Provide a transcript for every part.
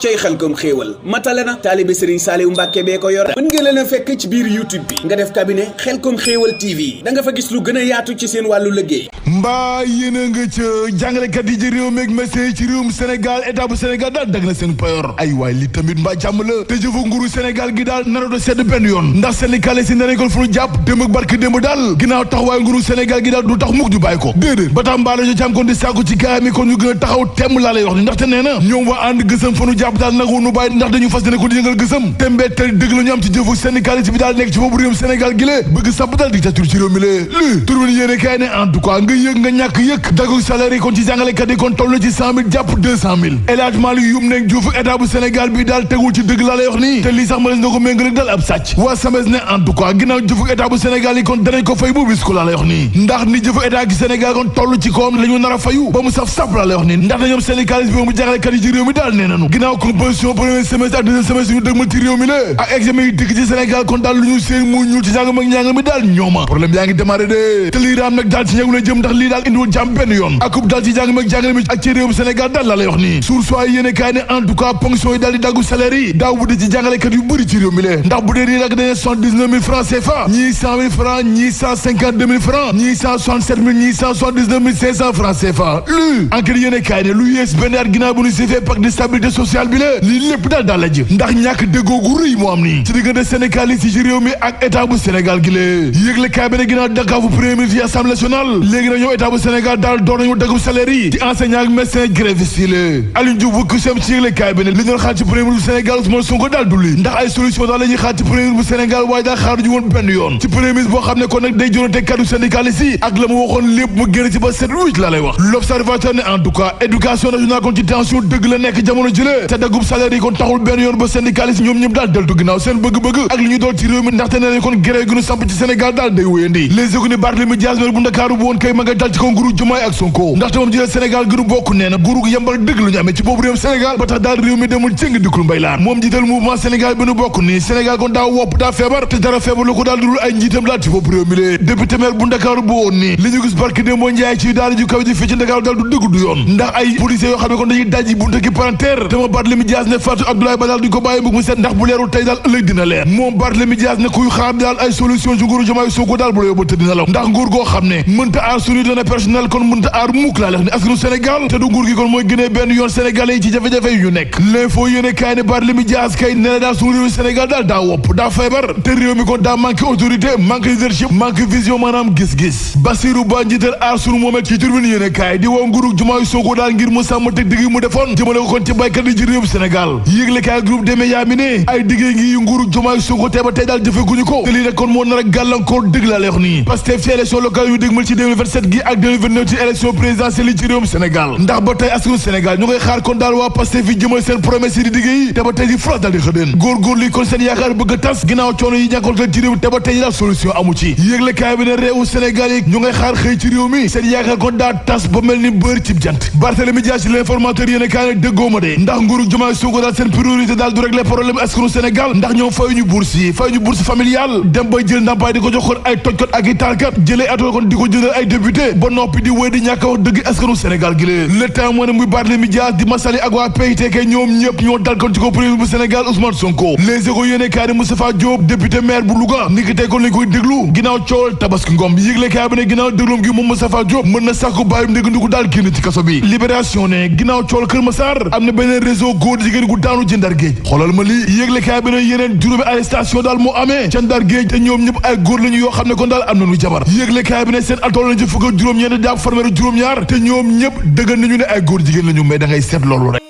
cey Xelcom xéewal matale na taalibe Serigne Saliou Mbacke bee ko yor mën ngeen leen a fekk ci biir YouTube bi nga def cabinet Xelcom xéewal TV da nga fa gis lu gën a yaatu ci seen wàllu liggéey mbaa yéen a nga ca jàngalekat yi ci réew meeg médecin yi ci réewum Sénégal état bu Sénégal daal dag na seen payor ay waay li tamit mbaa jàmm la te jëfa nguuru Sénégal gi daal nara do sedd benn yoon ndax syndicaliste si nenañ fu ñu jàpp démb ak barke démb daal ginnaaw taxawaay nguuru Sénégal gi daal du tax mukk ñu bàyyi ko déedéet ba tax mbaala jo ci am kon di sàkku ci gaay mi kon ñu gën a taxaw temm laa lay wax ni ndaxte nee na ñoom waa ànd gësam fa ñu jàpp daal nagu nu bàyyi ndax dañu fas yéene ko di yëngal gësam tembe tey dëgg la ñu am ci jëfu syndicaliste bi daal nekk ci boobu réewum Sénégal gi lée bëgg sàpp daal dictature ci réew mi lée lii turban yéene kaay ne en tout cas nga yëg nga ñàkk yëg daggu salaire yi kon ci jàngalekat yi kon toll na ci 100 000 jàpp 200 000 élagement li yum nekk juufu état bu Sénégal bi daal tegul ci dëgg laa lay wax nii te lii sax ma les na ko méngale daal ab sàcc waa SAMES ne en tout cas ginnaaw jëfu état bu Sénégal yi kon danañ ko fay bu bis ko laa lay wax nii ndax ni jëfu état gi Sénégal kon toll ci kawam la ñu nar a fayu ba mu saf sàpp laa lay wax nii ndax dañoom syndicaliste bi mu jàngalekat yi ci réew mi daal nee nañu ginnaaw composition premier semestre ak deuxième semestre yu dëgmal ci réew mi la ak examen yu dikk ci Sénégal kon daal lu ñu seen mu ñuul ci njàng mag njàng mi daal ñooma problème yaa ngi démarré de te lii raam nag daal ci ñegu la jëm ndax lii daal indiwul jàmm benn yoon akub daal ci njàng mag njàng mi ak ci réewum Sénégal daal laa lay wax nii sour soi yéene kaay ne en tout cas ponction yi daal di daggu salaire yi daaw bu dee ci jàngalekat yu bëri ci réew mi la ndax bu dee nii nag dañee 79 000 francs CFA ñii 100 000 francs ñii 152 000 francs ñii 167 000 ñii 179 500 francs CFA lu enquête yéene kaay ne lu yées benn at ginnaaw bu ñu siifee pacte de stabilité sociale bi la lii lépp daal la jë ndax ñàkk déggoo gu rëy moo am nii ci diggante syndicaliste yi ci réew mi ak état bu Sénégal gi lée yëgle kaay bi ne ginnaaw dakaafu premier ministre yi assemblée nationale léegi na ñoom état bu Sénégal daal door nañu daggub salaire yi ci enseignant ak médecin grévistes yi lée Aliou Diouf wëkk sem ci yëgle kaay bi ne li ñu doon xaar ci premier ministre bu Sénégal Ousmane Sonko daal du lii ndax ay solution daal la ñuy xaar ci premier ministre bu Sénégal waaye daal xaaruñu woon benn yoon ci premier ministre boo xam ne kon nag day jonante kaddu syndicaliste yi ak la mu waxoon lépp mu génn ci ba set wicc laa lay wax l'observateur ne en tout cas éducation nationale kon ci tension dëgg la nekk jamono jëlee te daggub salaire yi kon taxul benn yoon ba syndicaliste ñoom ñëpp daal deltu ginnaaw seen bëgg-bëgg ak li ñu doon ci réew mi ndaxte nee nañ kon grève gi ñu samp ci Sénégal daal day wéyandi les économies Barthélémy Dias maire bu Ndakaaru bu woon kay ma nga dal ci kaw nguuru Diomaye ak Sonko ndaxte moom jëlee Sénégal gi ñu bokk nee na nguuru yembal dëgg lu ñu amee ci boobu réew Sénégal ba tax daal réew mi demul cëng dikkul mbay laan moom jiital mouvement Sénégal bi ñu bokk nii Sénégal kon daa wopp daa feebar te dara feebar lu ko daal dul ay njiitam daal ci boobu réew mi lee député maire bu Ndakaaru bu woon nii li ñu gis barki démb Njaay ci daal ju kaw ji fii ci Ndakaaru daal du dëgg du yoon ndax ay policiers yoo xam ne kon dañuy dajji buntu ki palanteer te moom Barthélémy Dias ne Fatou Abdoulaye Ba daal duñ ko bàyyi mbug mu set ndax bu leerul tey daal ëllëg dina leer moom Barthélémy Dias ne kuy xaar daal ay solution ci nguuru Diomaye Sonko daal bu la yóbbu tëdd na la ndax nguur goo xam ne mënta aar suñu données personnelles kon mënta aar mukk laa lex ni askanu Sénégal te du nguur gi kon mooy gënee benn yoon sénégalais yi ci jafe-jafe yu ñu nekk l'info yéene kaay ne Barthélémy Dias kay ne la daal suñu réewu Sénégal daal daa wopp daa feebar te réew mi kon daa manqué autorité manqué leadership manqué vision maanaam gis-gis Bassirou Ba njiital aar suñu moomeel ci tribune yéene kaay di woo nguuru Diomaye Sonko daal ngir mu sàmm teg digg mu defoon jëmale ko kon ci baykat yi ci réewu Sénégal yéegle kaay groupe des médias mi ne ay diggée ngi nguuru Diomaye Sonko tey ba tey daal jëfeguñu ko te lii nag kon moo nar a gàllankoor dëgg laa lay wax nii Pastef ci élection locale yu dégmal ci 2027 gi ak 2029 ci élection présidentielle yi ci réewum Sénégal ndax ba tey askanu Sénégal ñu ngay xaar kon daal waa Pastef yi jëmal seen promesse yi di diggée yi te ba tey di France daal di xëdeen góor li kon seen yaakaar bëgg a tas ginnaaw coono yi ñàkkoontal ci réew te ba tey daal solution amu ci yéegle kaay bi ne réewu Sénégal yi ñu ngay xaar xëy ci réew mi seen yaakaar kon daa tas ba mel ni bër cib jant Barthélémy Dias ci l'informateur yéene kaay ne déggoo ma de ndax nguuru Diomaye Sonko daal seen priorité daal du régler problème askanu Sénégal ndax ñoom fay ñu bourse yi fay ñu bourse familiale dem bay jël ndàmpaay di ko jox kon ay tojkat ak i taalkat jëlee atol kon di ko jëndal ay député ba noppi di wéy di ñàkk a wax dëgg askanu Sénégal gi lee le temps moo ne muy Barthélémy Dias di Massaly ak waa PITK ñoom ñëpp ñoo dal kon ci ko premier bu Sénégal Ousmane Sonko les échos yéene kaay ne Moustapha Diop député maire bu Louga ni ki tey kon lañ koy déglu ginnaaw coowal Tabaski Ngom yëgle kaay bi ne ginnaaw dégloom gi moom Moustapha Diop mën na sàkku bàyyum ndégg ndiku daal génn ci kaso bi libération ne ginnaaw coowal Kër Massar am na beneen réseau góor jigéen gu daanu ci Ndar Géej xoolal ma lii yëgle kaay bi ne yeneen juróomi arrestation daal moo amee ca Ndar Géej te ñoom ñëpp ay góor lañu yoo xam ne kon daal am nañu jabar yëgle kaay bi ne seen atool nañ ci fukk ak juróom-ñeent jàpp fanweer juróom-ñaar te ñoom ñëpp dëggal nañu ne ay góor jigéen lañu mais da ngay seet loolu rek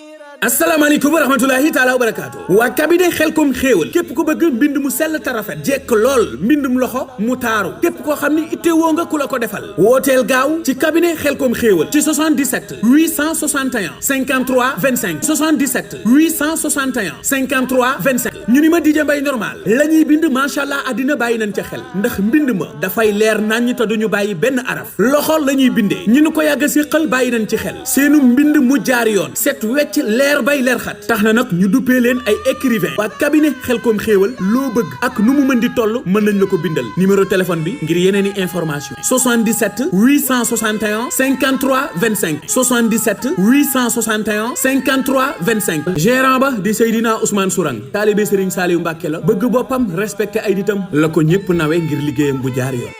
asalaamaaleykum wa rahmatulahi taala wa barakaatu waa cabinet Xelcom xéewal képp ku bëgg mbind mu sell te rafet jekk lool mbindum loxo mu taaru képp koo xam ni ittewoo nga ku la ko defal wooteel gaaw ci cabinet Xelcom xéewal ci 77 861 53 25 77 861 53 25 ñu ni ma DJ Mbaye normal la ñuy bind macha allah àddina bàyyi nañ ca xel ndax mbind ma dafay leer naññ te duñu bàyyi benn araf loxo la ñuy bindee ñu ni ko yàgg a siqal bàyyi nañ ci xel seenu mbind mu jaar yoon set wecc leer leer bay leer xat tax na nag ñu duppee leen ay écrivain waa cabinet Xelcom xéewal loo bëgg ak nu mu mën di toll mën nañ la ko bindal numéro téléphone bi ngir yeneen i information 77 861 53 25 77 861 53 25 gérant ba di Seydina Ousmane Sourang taalibe Serigne Saliou Mbacke la bëgg boppam respecté ay ditam la ko ñëpp nawe ngir liggéeyam bu jaar yoon.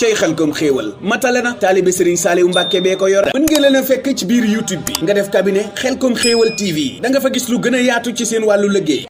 cey Xelcom xéewal matale na taalibe Serigne Saliou Mbacke bee ko yor mën nga leen a fekk ci biir YouTube bi nga def cabinet Xelcom xéewal TV da nga fa gis lu gën a yaatu ci seen wàllu liggéey